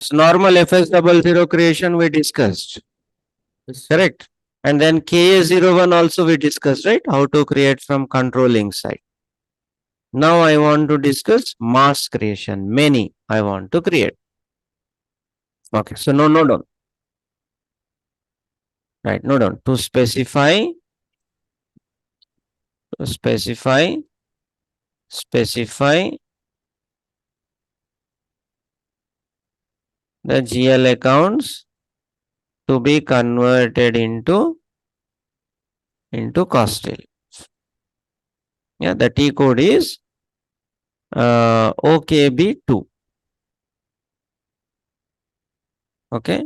So normal FS00 creation we discussed, Yes, correct? And then KA01 also we discussed, right? How to create from controlling side. Now I want to discuss mass creation. Many I want to create. Okay, so no, no, no. Right, no, no. To specify the GL accounts to be converted into costil. Yeah, the T code is OKB2. Okay,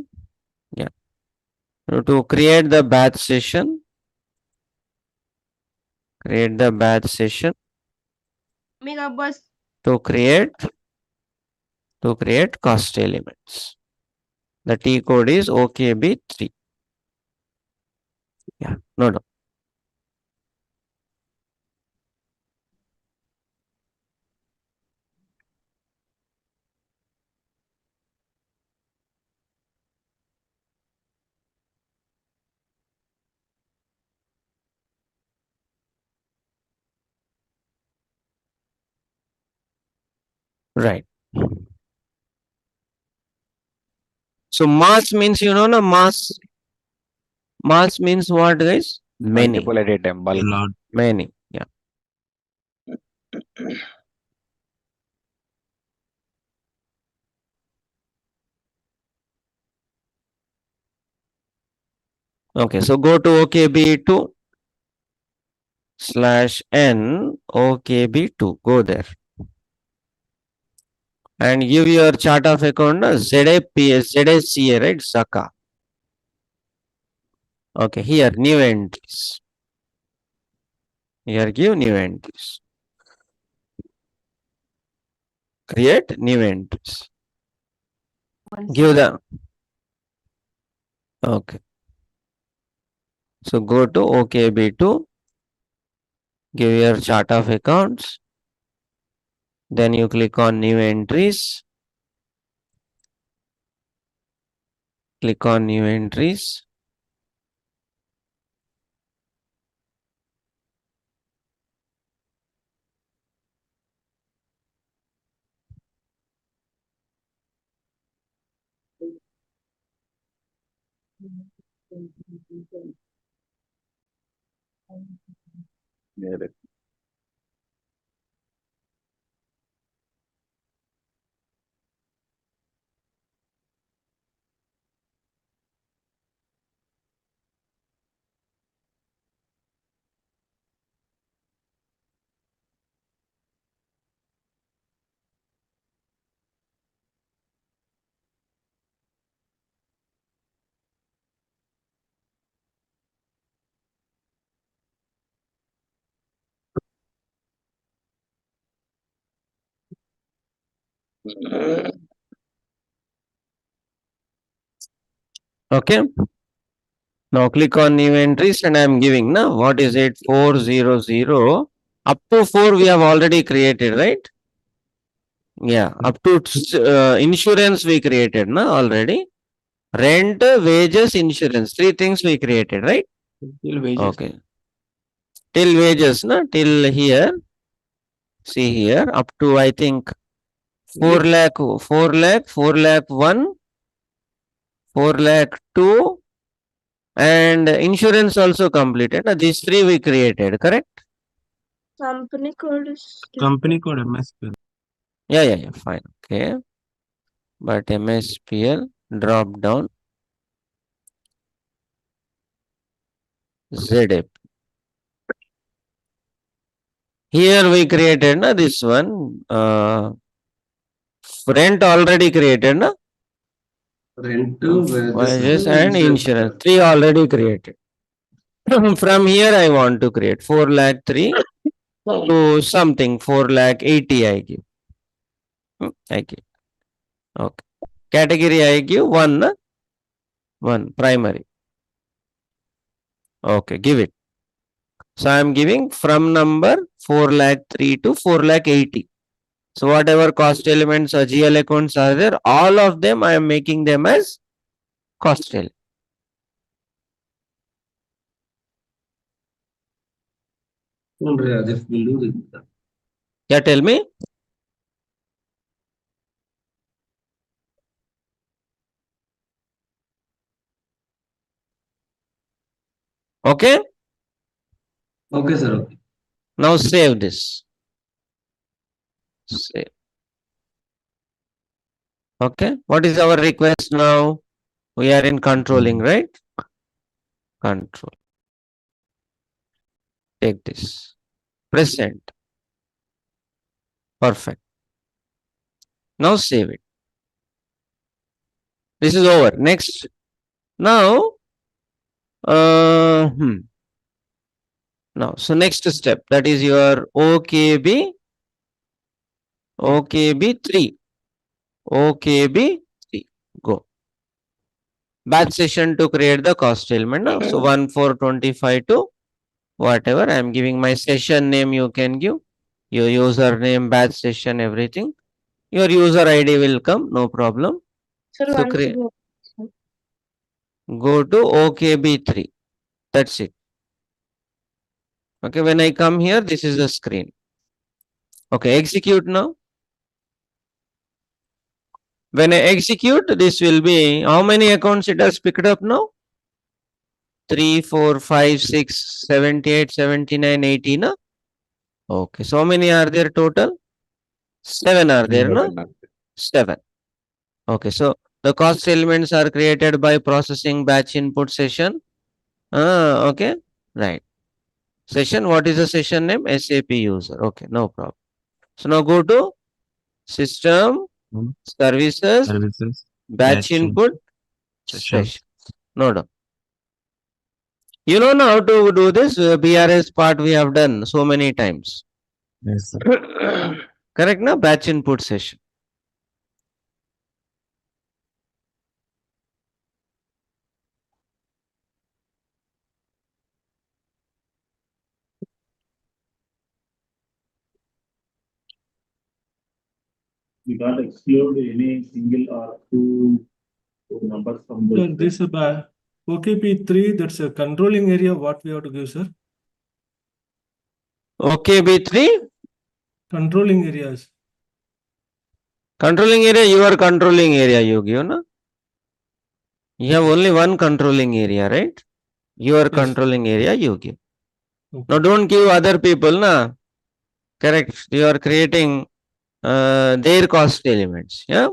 yeah. So to create the batch session, Mega bus. to create cost elements. The T code is OKB3. Yeah, no, no. Right. So mass means, you know, mass. Mass means what, guys? Many. Multiple at a time, bulk. lot. Many. Yeah. Okay, so go to OKB2 /n OKB2. Go there. And give your chart of account ZSCA, right? Zaka. Okay, here new entries. Here give new entries. Create new entries. Give the. Okay. So go to OKB2. Give your chart of accounts. Then you click on new entries. Click on new entries. Yeah, Okay. Now click on new entries and I am giving now what is it 400 up to 4 we have already created, right? Yeah, up to insurance we created now already. Rent, wages, insurance, three things we created, right? Till wages. Okay. Till wages, na? Till here. See here, up to I think 4 lakh, 4 lakh, 4 lakh 1, 4 lakh 2, and insurance also completed. These three we created, correct? Company code is Company code MSPL. Yeah, fine. Okay. But MSPL drop down ZAP. Here we created this one. Rent already created, na? Rent, Wages and insurance. Three already created. From here I want to create 4 lakh 3 to something 4 lakh 80 I give. I give. Okay. Category I give 1, na? 1 primary. Okay, give it. So I am giving from number 4 lakh 3 to 4 lakh 80. So whatever cost elements or GL accounts are there, all of them I am making them as cost element. This will do this. Yeah, tell me. Okay. Okay, sir. Okay. Now save this. Save. Okay. What is our request now? We are in controlling, right? Control. Take this. Present. Perfect. Now save it. This is over. Next. Now, now, so next step, that is your OKB, OKB3, OKB3, go. Batch session to create the cost element. Now. So 1425 to whatever, I am giving my session name, you can give your username, batch session, everything. Your user ID will come, no problem. Sir, So once create, again. go to OKB3. That's it. Okay, when I come here, this is the screen. Okay, execute now. When I execute, this will be how many accounts it has picked up now? 3, 4, 5, 6, 78, 79, 80. Na? Okay, so how many are there total? 7 are there, no? 7. Okay, so the cost elements are created by processing batch input session. Okay, right. Session, what is the session name? SAP user. Okay, no problem. So now go to system, services, batch input, session. No, no. You know now how to do this BRS part we have done so many times. Yes, sir. Correct, na? Batch input session. We can't exclude any single or two numbers from Sir, those. this OKP3, that's a controlling area, what we have to give, sir? OKB3, Controlling areas. controlling area, your controlling area you give, na? You have only one controlling area, right? Your Yes. controlling area you give. Okay. Now don't give other people, na? Correct. You are creating their cost elements. Yeah.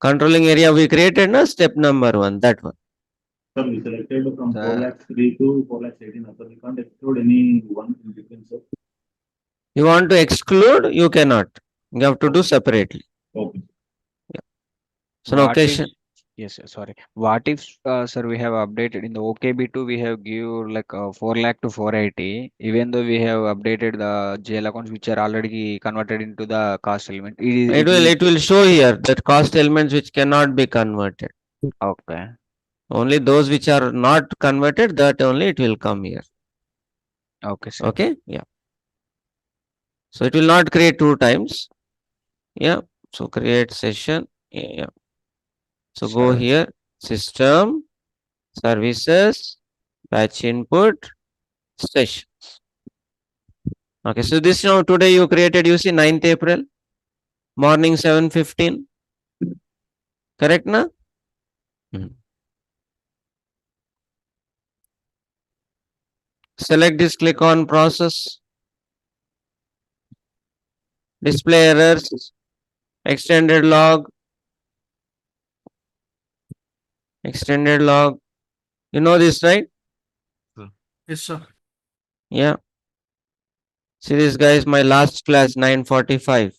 Controlling area we created, na? Step number 1, that one. Sir, we selected from Sir. 4 lakhs 3 to 4 lakhs 18. So we can't exclude any one in between, sir. You want to exclude, you cannot. You have to do separately. Okay. So now What if- question. Yes, sir, sorry. What if, sir, we have updated in the OKB2, we have give like 4 lakh to 480, even though we have updated the jail accounts which are already converted into the cost element. It will show here that cost elements which cannot be converted. Okay. Only those which are not converted, that only it will come here. Okay, sir. Okay. Yeah. So it will not create 2 times. Yeah. So create session. Yeah. So go Sir. here, system, services, batch input, session. Okay. So this now today you created, you see 9th April, morning 7:15. Correct, na? Select this, click on process. Display errors, extended log, extended log. You know this, right? Yes, sir. Yeah. See this, guys, my last class 9:45.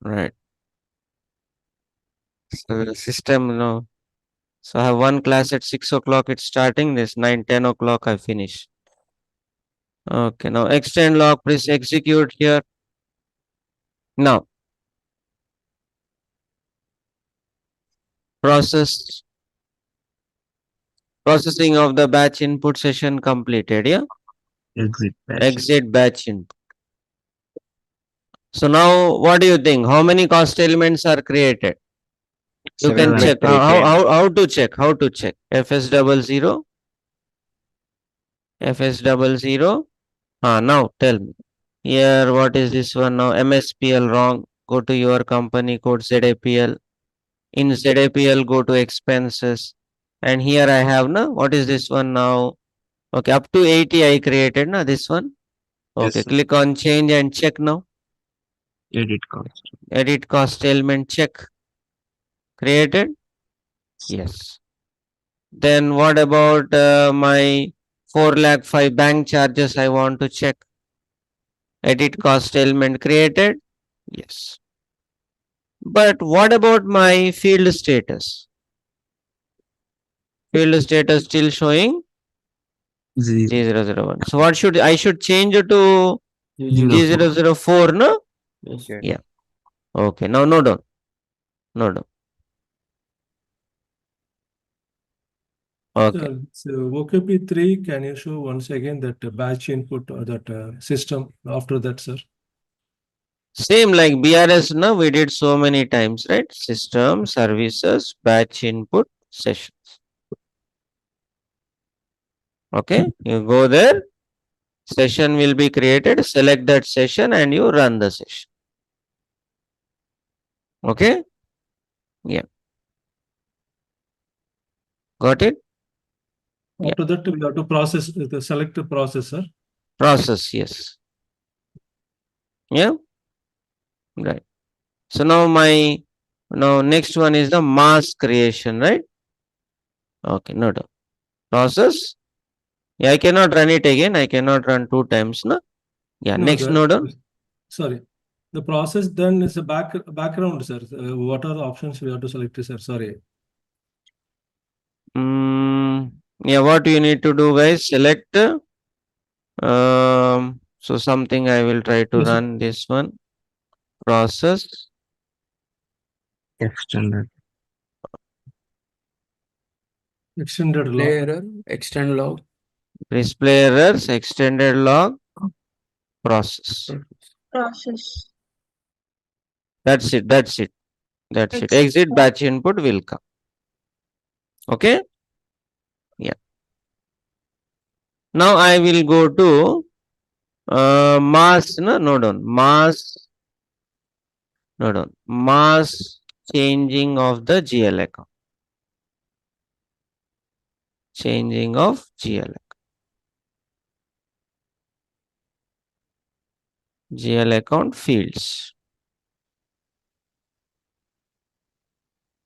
Right. So the system, So I have one class at 6 o'clock. It's starting. This 9, 10 o'clock I finish. Okay. Now extend log. Please execute here. Now processing of the batch input session completed. Yeah. Exit batch. Exit batch input. So now what do you think? How many cost elements are created? You 7 can plus check. 3, How, 10. how to check? How to check? FS00. FS00. Now tell me. Here, what is this one now? MSPL wrong. Go to your company code ZAPL. In ZAPL, go to expenses. And here I have now. What is this one now? Okay, up to 80 I created now. This one. Yes, Okay, sir. click on change and check now. Edit cost. Edit cost element check. Created? Yes. Then what about my 4 lakh 5 bank charges I want to check? Edit cost element created? Yes. But what about my field status? Field status still showing Zero. G001. So what should I should change it to Zero. G004, no? Yes. Yeah. Okay. Now no down. No down. Okay. So OKP3, can you show once again that batch input or that system after that, sir? Same like BRS, no? We did so many times, right? System, services, batch input, sessions. Okay. You go there. Session will be created. Select that session and you run the session. Okay. Yeah. Got it? Yeah. After that, we have to process the select the processor. Process, yes. Yeah. Right. So now next one is the mass creation, right? Okay, no doubt. Process. Yeah, I cannot run it again. I cannot run 2 times, no? Yeah, No, next the- node. Sorry. The process then is a background, sir. What are the options we have to select, sir? Sorry. Yeah, what you need to do, guys? Select. So something I will try to Yes, sir. run this one. Process. Extended. Extended log. Error, extend log. Display errors, extended log, process. Process. That's it. That's it. That's it. Exit Exit batch input will come. Okay. Yeah. Now I will go to mass, no, no, down. Mass, no, down. Mass changing of the GL account. Changing of GL account. GL account fields.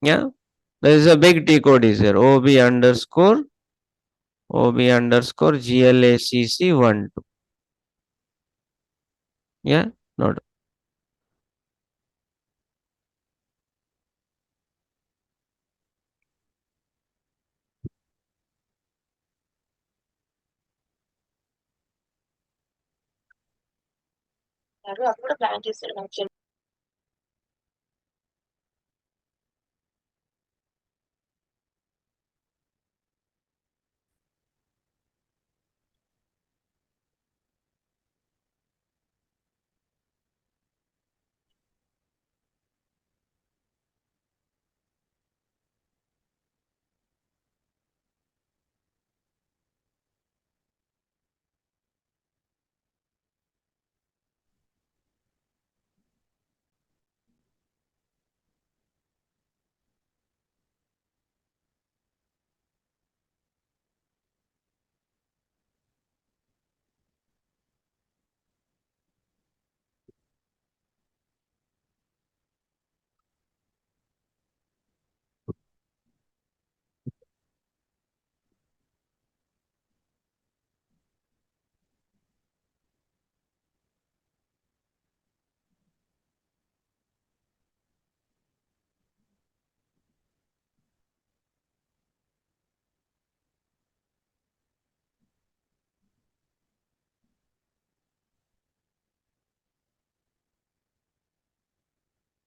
Yeah. There is a big T code is there. OB underscore GLACC12. Yeah. Not. అప్పుడు plan చేస్తాడు మంచిగా.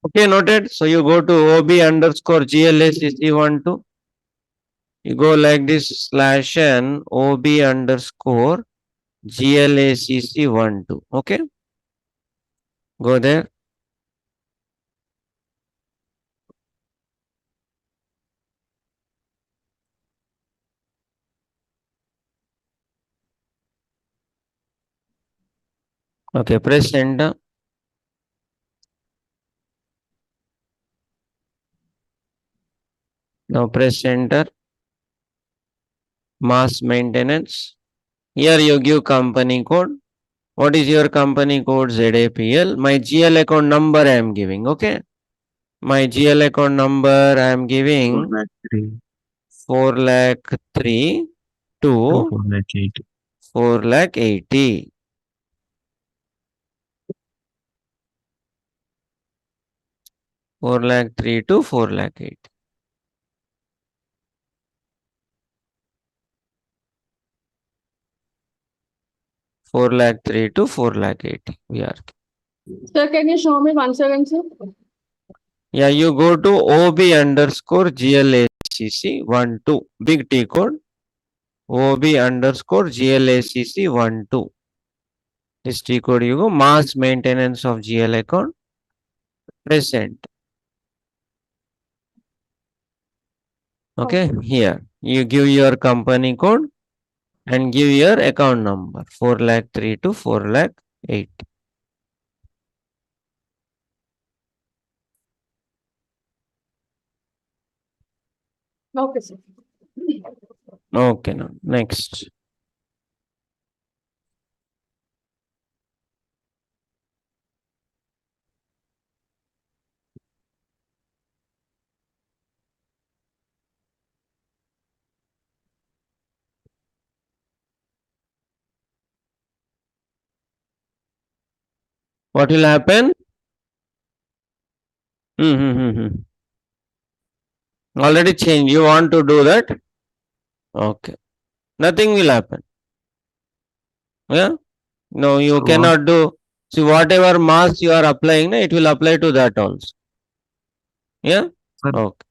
Okay, noted. So you go to OB underscore GLACC12. You go like this /n OB underscore GLACC 1, 2. Okay. Go there. Okay, press enter. Now press enter. Mass maintenance. Here you give company code. What is your company code? ZAPL. My GL account number I am giving. Okay. My GL account number I am giving 4 lakh 3 4 lakh 3 to to 4 lakh 8. 4 lakh 80. Four lakh 3 to 4 lakh 8. Four lakh 3 to 4 lakh 80. We are. Sir, can you show me once again, sir? Yeah, you go to OB underscore GLACC 1 2. Big T code. OB underscore GLACC 1 2. This T code you go. Mass maintenance of GL account. Present. Okay. Here you give your company code and give your account number. 4 lakh 3 to 4 lakh 8. Okay, sir. Okay. Now next. What will happen? Already changed. You want to do that? Okay. Nothing will happen. Yeah. No, you So what, cannot do. See, whatever mass you are applying, it will apply to that also. Yeah. sir, Okay.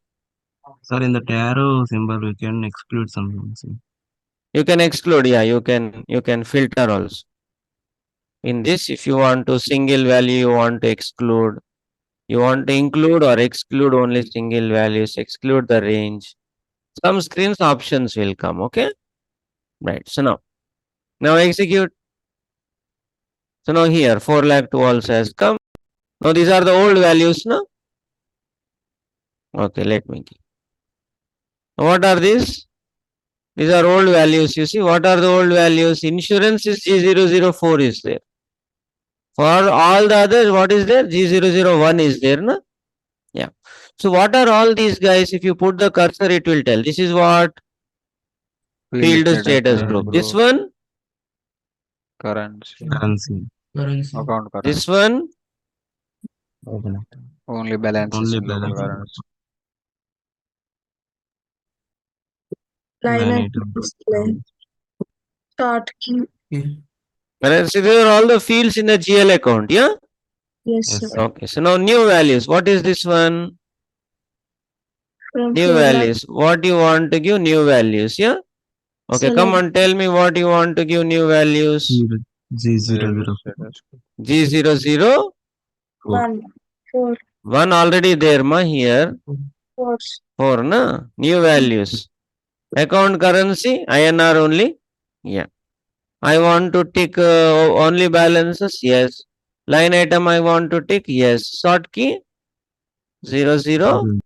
sir, in the arrow symbol, we can exclude something. See. You can exclude. Yeah. You can filter also. In this, if you want to single value, you want to exclude. You want to include or exclude only single values. Exclude the range. Some screens options will come. Okay. Right. So now execute. So now here 4 lakh 2 also has come. Now these are the old values. No. Okay. Let me give. What are these? These are old values. You see, what are the old values? Insurance is G004 is there. For all the others, what is there? G001 is there. No? Yeah. So what are all these guys? If you put the cursor, it will tell. This is what? Field status group. This one? Currency. Currency. Account This currency. one? Okay. Only balances Only in local balance. currency. Line Line item item. display. Start key. See, there are all the fields in the GL account. Yeah. Yes, Yes, sir. sir. Okay. So now new values. What is this one? From New 4 lakh. values. What you want to give? New values. Yeah. Okay. Sir, Come on. Tell me what you want to give new values. G004. Status. G00. 1, 4, 1 already there, ma, here. 4. 4, na? New values. Account currency, INR only. Yeah. I want to tick only balances. Yes. Line item I want to tick. Yes. Short key 001.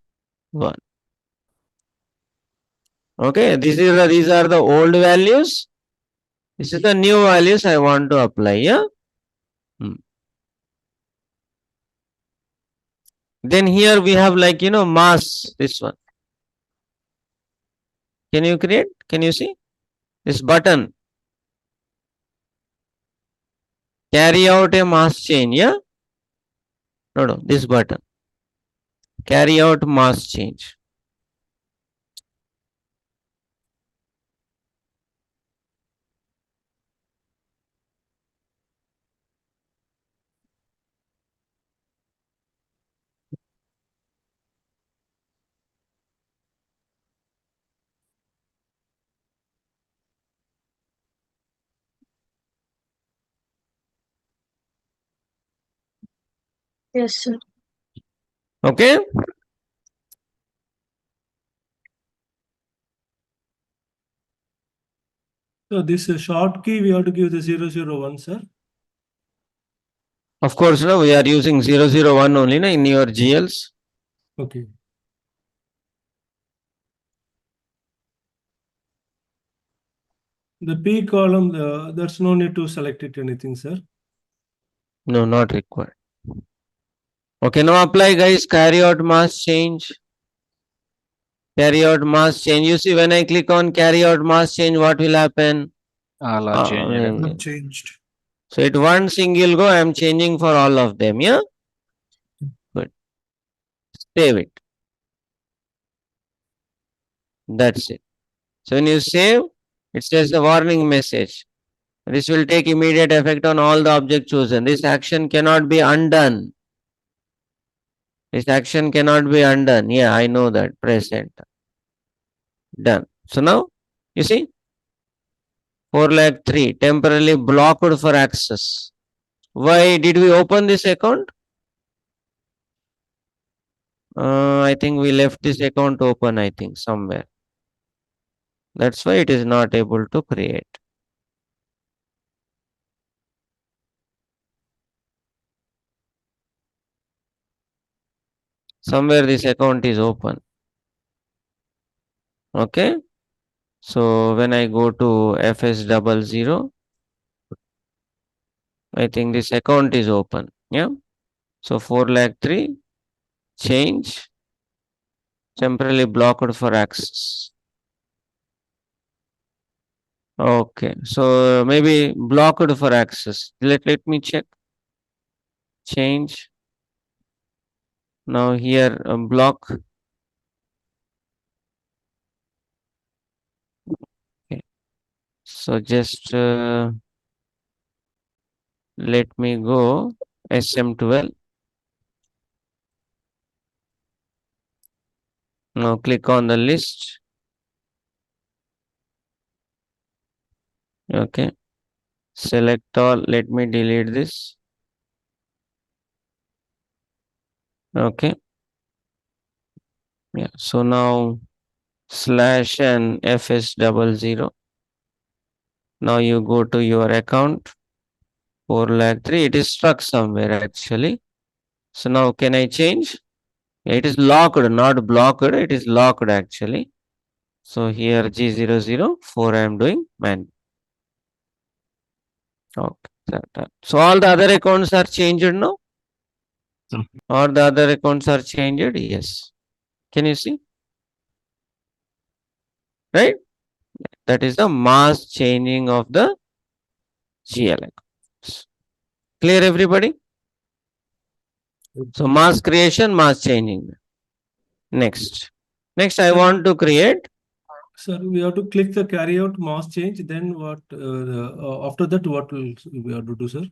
Okay. These are the old values. This is the new values I want to apply. Yeah. Then here we have like, mass. This one. Can you create? Can you see? This button. Carry out a mass change. Yeah. No. This button. Carry out mass change. Yes, sir. Okay. So this short key we have to give the 001, sir. Of course, no, we are using 001 only na, in your GLs. Okay. The P column, there's no need to select it anything, sir. No, not required. Okay, now apply, guys. Carry out mass change. Carry out mass change. You see, when I click on carry out mass change, what will happen? All are changed. Changed. So at one single go, I am changing for all of them. Yeah. Good. Save it. That's it. So when you save, it says the warning message. This will take immediate effect on all the object chosen. This action cannot be undone. This action cannot be undone. Yeah, I know that. Press enter. Done. So now, you see, 4,03,000 temporarily blocked for access. Why did we open this account? I think we left this account open, I think, somewhere. That's why it is not able to create. Somewhere this account is open. Okay. So when I go to FS00, I think this account is open. Yeah. So 4,03,000 change temporarily blocked for access. Okay. So maybe blocked for access. Let me check. Change. Now here block. Okay. So just let me go SM12. Now click on the list. Okay. Select all. Let me delete this. Okay. Yeah. So now slash and FS00. Now you go to your account. 4,03,000. It is stuck somewhere actually. So now can I change? It is locked, not blocked. It is locked actually. So here G004 I am doing man. Okay. So all the other accounts are changed now? Hmm. All the other accounts are changed? Yes. Can you see? Right? That is the mass changing of the GL accounts. Clear everybody? So mass creation, mass changing. Next. Next I want to create. Sir, we have to click the carry out mass change. Then what? After that, what will we have to do, sir?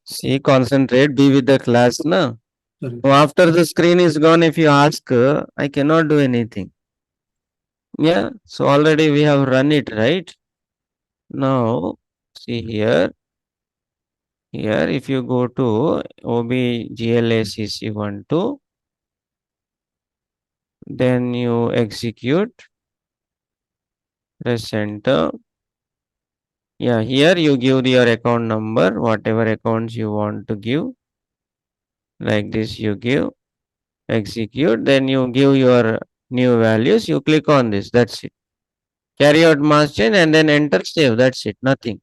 See, concentrate, be with the class now. Sorry. So after the screen is gone, if you ask, I cannot do anything. Yeah, so already we have run it, right? Now, see here. Here, if you go to OBGLACC12, then you execute, press enter. Yeah, here you give your account number, whatever accounts you want to give. Like this, you give, execute, then you give your new values. You click on this, that's it. Carry out mass change and then enter, save. That's it, nothing.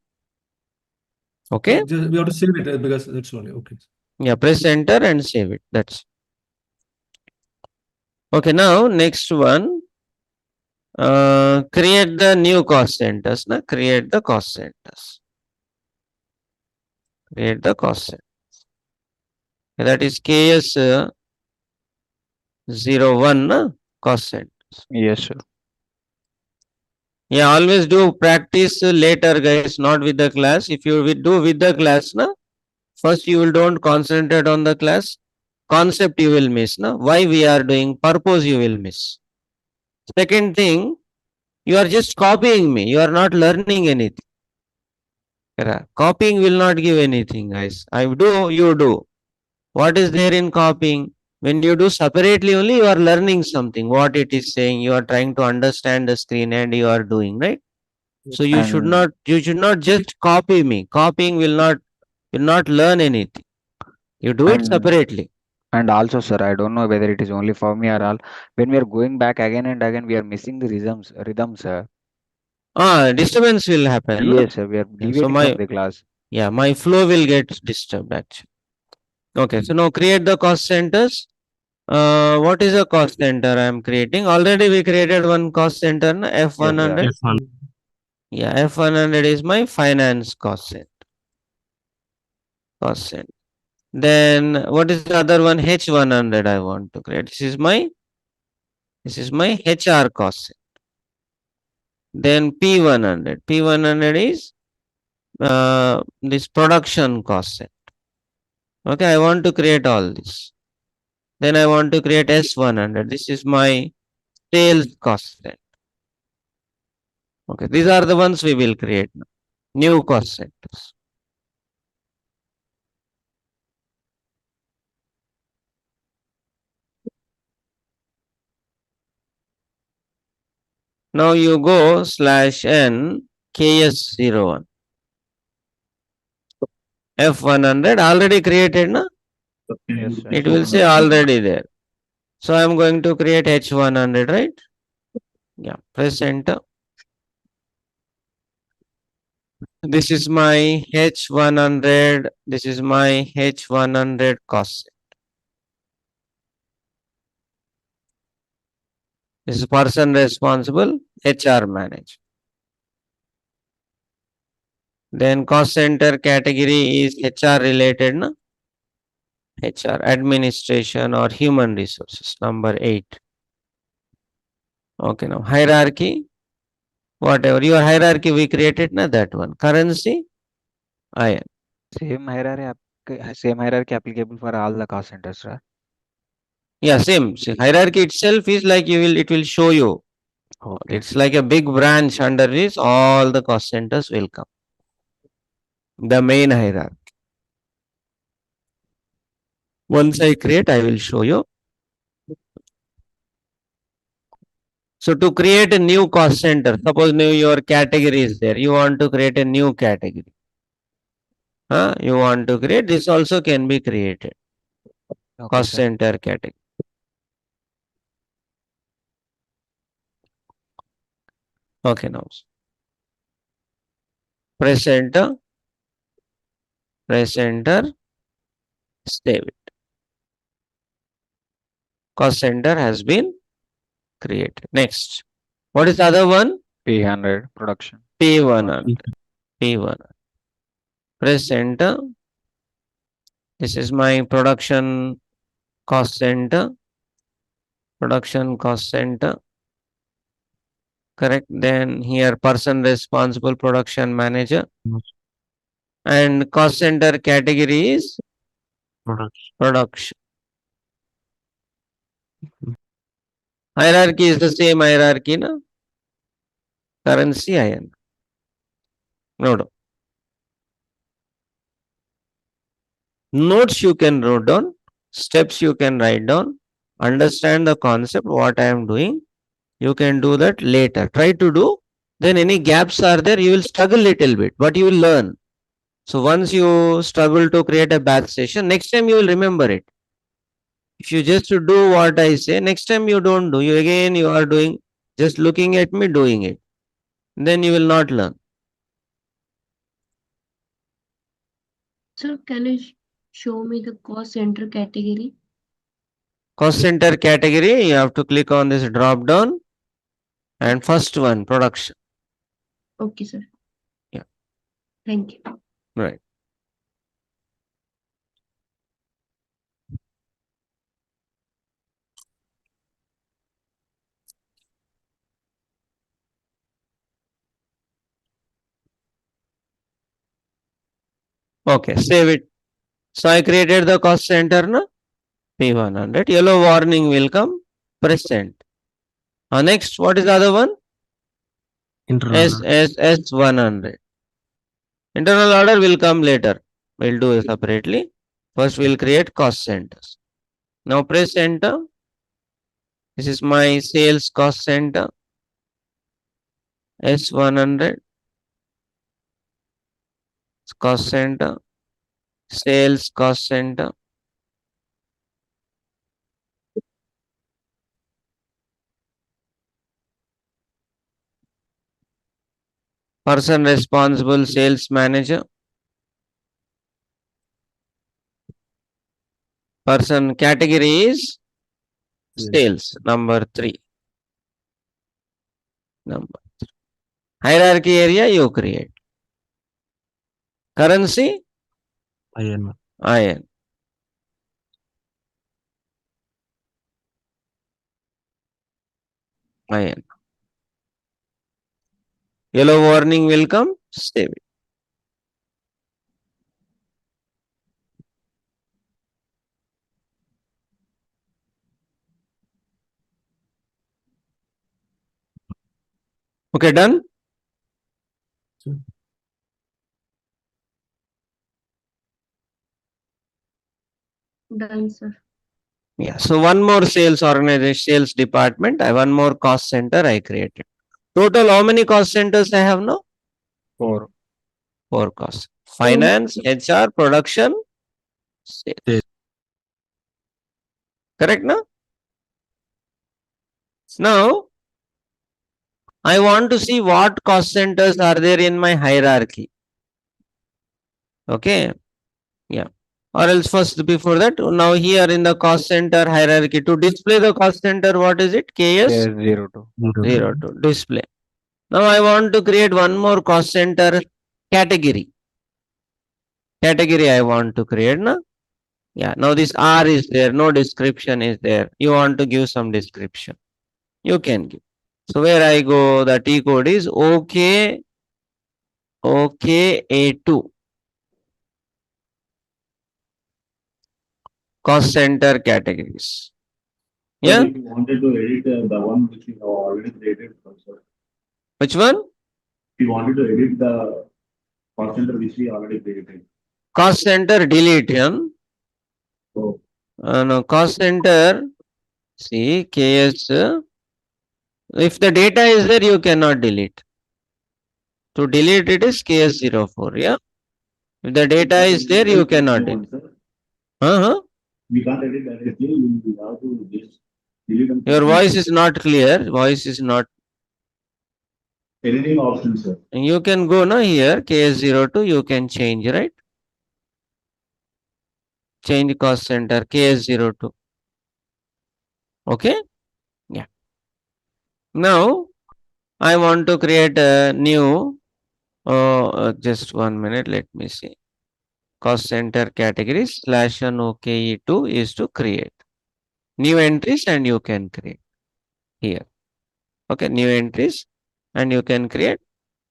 Okay. We have to save it because that's only okay. Yeah, press enter and save it. That's okay. Now next one, create the new cost centers. Na? Create the cost centers. Create the cost centers. That is KS 01 na? Cost center. Yes, sir. Yeah, always do practice later, guys, not with the class. If you will do with the class, na, first you will don't concentrate on the class. Concept you will miss, na. Why we are doing, purpose you will miss. Second thing, you are just copying me. You are not learning anything. Copying will not give anything, guys. I do, you do. What is there in copying? When you do separately only, you are learning something, what it is saying. You are trying to understand the screen and you are doing, right? So you should And not just copy me. Copying will not learn anything. You do it and separately. and also, sir, I don't know whether it is only for me or all. When we are going back again and again, we are missing the rhythms, sir. Disturbance will happen. No? Yes, sir, we are Yeah, so deviating from the class. my flow will get disturbed actually. Okay, so now create the cost centers. What is a cost center I am creating? Already we created one cost center, na? Yes, sir. F100. F1. Yeah, F100 is my finance cost center. Cost center. Then what is the other one? H100 I want to create. This is my HR cost center. Then P100. P100 is this production cost center. Okay, I want to create all this. Then I want to create S100. This is my sales cost center. Okay, these are the ones we will create now. New cost centers. Now you go /n KS01. F100 already created, na? Yes, sir. It will say already there. So I am going to create H100, right? Yeah, press enter. This is my H100. This is my H100 cost center. This is person responsible, HR manager. Then cost center category is HR related, na? HR administration or human resources, number 8. Okay, now hierarchy, whatever your hierarchy we created, na, that one. Currency, IN. Same hierarchy applicable for all the cost centers, sir. Yeah, same. See, hierarchy itself is like it will show you. Okay. It's like a big branch under this, all the cost centers will come. The main hierarchy. Once I create, I will show you. So to create a new cost center, suppose new your category is there. You want to create a new category. You want to create, this also can be created. Okay, Cost sir. center category. Okay, now press enter, save it. Cost center has been created. Next, what is the other one? P100 production. P100. P100. Press enter. This is my production cost center. Production cost center. Correct. Then here person responsible production manager. And cost center category is production. Hierarchy is the same hierarchy, na? Currency IN. No. Notes you can write down, steps you can write down, understand the concept, what I am doing. You can do that later. Try to do. Then any gaps are there, you will struggle little bit, but you will learn. So once you struggle to create a batch session, next time you will remember it. If you just do what I say, next time you don't do. You are doing, just looking at me doing it. Then you will not learn. Sir, can you show me the cost center category? Cost center category, you have to click on this drop down. And first one, production. Okay, sir. Yeah. Thank you. Right. Okay, save it. So I created the cost center, na? P100. Yellow warning will come. Press send. Next, what is the other one? S100. Internal order will come later. We'll do it separately. First we'll create cost centers. Now press enter. This is my sales cost center. S100 cost center, sales cost center. Person responsible, sales manager. Person category is sales, number 3. Number 3. Hierarchy area you create. Currency, IN. IN. IN. Yellow warning will come, save it. Okay, done? Done, sir. Yeah, so one more sales organization, sales department, one more cost center I created. Total, how many cost centers I have now? 4. 4 costs. Finance, HR, production, sales. Sales. Correct, no? Now, I want to see what cost centers are there in my hierarchy. Okay. Yeah. Or else first before that, now here in the cost center hierarchy, to display the cost center, what is it? KS KS02. 0 to display. Now I want to create one more cost center category. Category I want to create, na? Yeah. Now this R is there, no description is there. You want to give some description. You can give. So where I go, the T code is OK, OKA2. Cost center categories. So Yeah. if you wanted to edit the one which you have already created, also, Which one? if you wanted to edit the cost center which we already created. Cost center delete. Yeah? So No, cost center. See, KS. If the data is there, you cannot delete. To delete it is KS04. Yeah. If the data is there, you cannot delete. Uh-huh. We can't edit directly. We have to just delete them. Your voice is not clear. Voice is not. Editing options, sir. You can go now here, KS02, you can change, right? Change cost center, KS02. Okay? Yeah. Now, I want to create a new, just 1 minute, let me see. Cost center categories /n OKE2 is to create new entries and you can create here. Okay, new entries and you can create,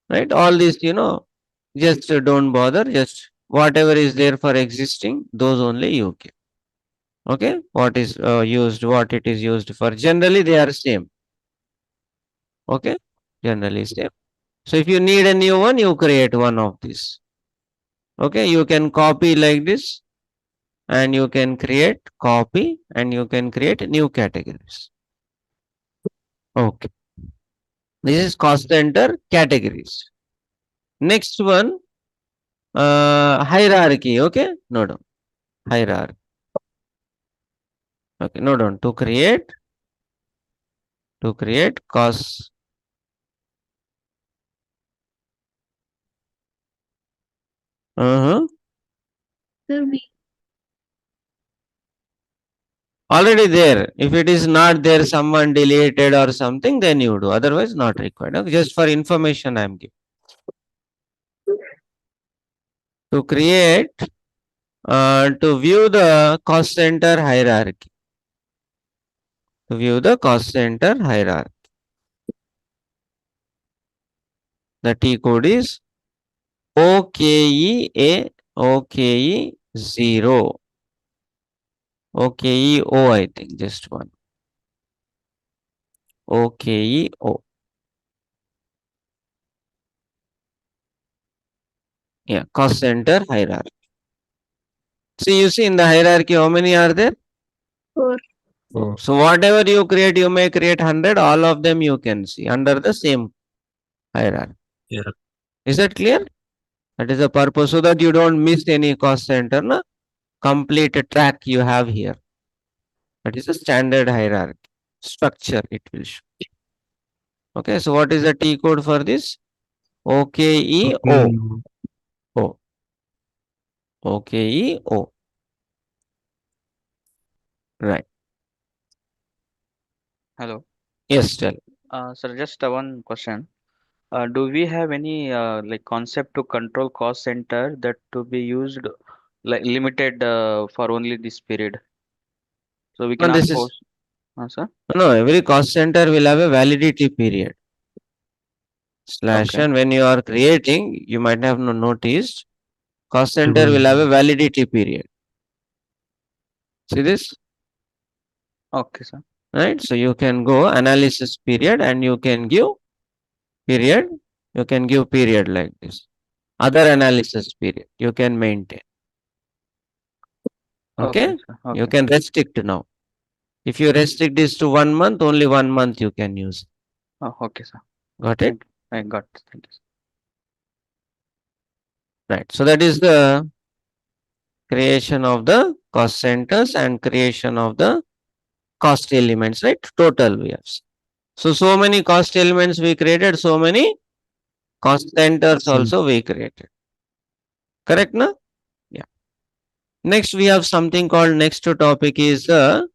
right? All this, just don't bother, just whatever is there for existing, those only you give. Okay, what is used, what it is used for. Generally, they are same. Okay, generally same. So if you need a new one, you create one of these. Okay, you can copy like this and you can create copy and you can create new categories. Okay, this is cost center categories. Next one, hierarchy. Okay, no down, hierarchy. Okay, no down, to create cost. Sir, we Already there. If it is not there, someone deleted or something, then you do. Otherwise, not required. Okay? Just for information, I am giving. To create, to view the cost center hierarchy. To view the cost center hierarchy. The T code is OKEA, OKE0. OKEO, I think, just one. OKEO. Yeah, cost center hierarchy. See, you see in the hierarchy, how many are there? 4. So whatever you create, you may create 100, all of them you can see under the same hierarchy. Yeah. Is that clear? That is the purpose, so that you don't miss any cost center. Na? Complete track you have here. That is a standard hierarchy structure it will show. Okay, so what is the T code for this? OKEO. O. OKEO. Right. Hello. Yes, tell. Sir, just one question. Do we have any like concept to control cost center that to be used like limited for only this period? So we No, cannot this is force, sir? no, every cost center will have a validity period. Slash Okay. and when you are creating, you might have no noticed, cost center will have a validity period. See this? Okay, sir. Right? So you can go analysis period and you can give period. You can give period like this. Other analysis period you can maintain. Okay, Okay? sir. You Okay. can restrict now. If you restrict this to 1 month, only 1 month you can use. Oh, okay, sir. Got it? Thank you. I got it. Thank you, sir. Right. So that is the creation of the cost centers and creation of the cost elements, right? Total we have. So many cost elements we created, so many cost centers also we created. Correct, na? Yeah. Next, we have something called next topic is the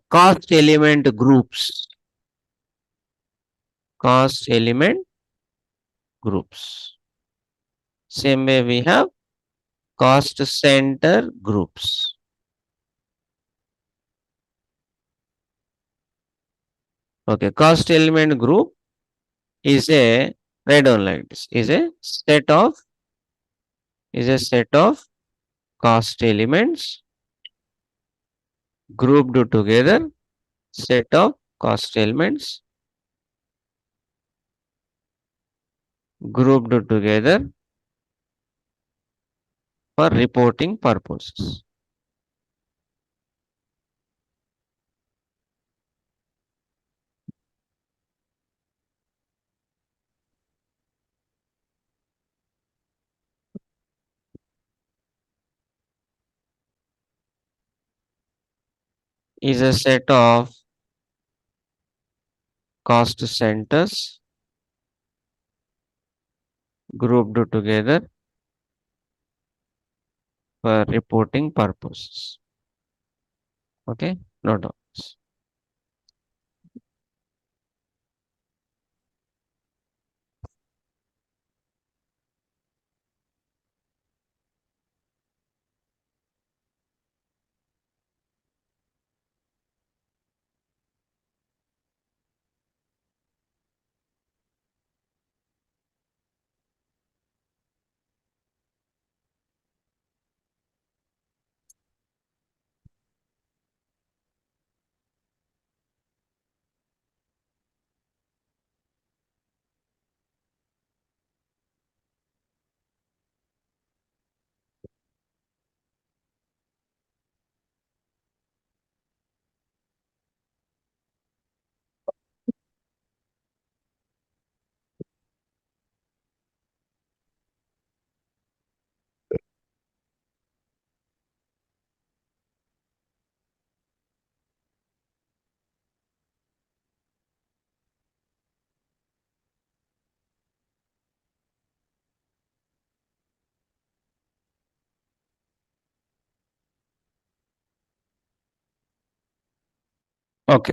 cost element groups. Cost element groups. Same way we have cost center groups. Okay, cost element group is a, write down like this, is a set of cost elements grouped together, set of cost elements grouped together for reporting purposes. Is a set of cost centers grouped together for reporting purposes. Okay, note down this. Okay.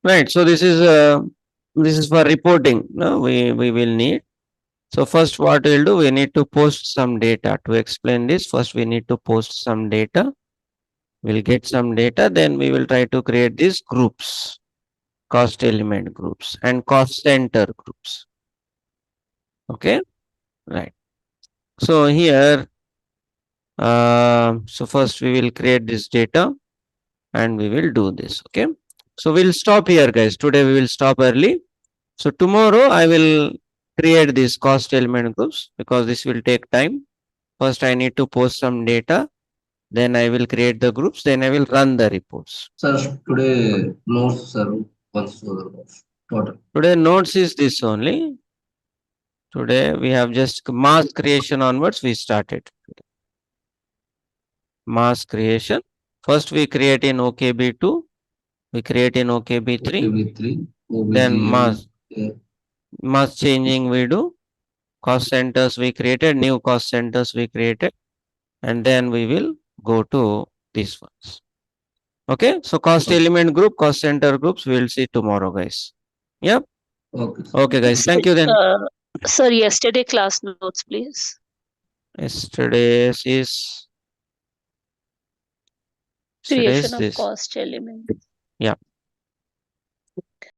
Right. So this is for reporting. No, we will need. So first what we'll do, we need to post some data. To explain this, first we need to post some data. We'll get some data, then we will try to create these groups, cost element groups and cost center groups. Okay, right. So here, so first we will create this data and we will do this. Okay, so we'll stop here, guys. Today we will stop early. So tomorrow I will create these cost element groups because this will take time. First, I need to post some data. Then I will create the groups. Then I will run the reports. Sir, today notes, sir, once total. Today notes is this only. Today we have just mass creation onwards. We started mass creation. First we create in OKB2. We create in OKB3. OKB3, Then OBGM, mass changing we do. Cost centers we created. New cost centers we created. And then we will go to these ones. Okay. So cost element group, cost center groups, we will see tomorrow, guys. Yep. okay. Okay, guys. Thank you then. Sir, yesterday class notes, please. Yesterday's is Creation this. of cost element. Yeah.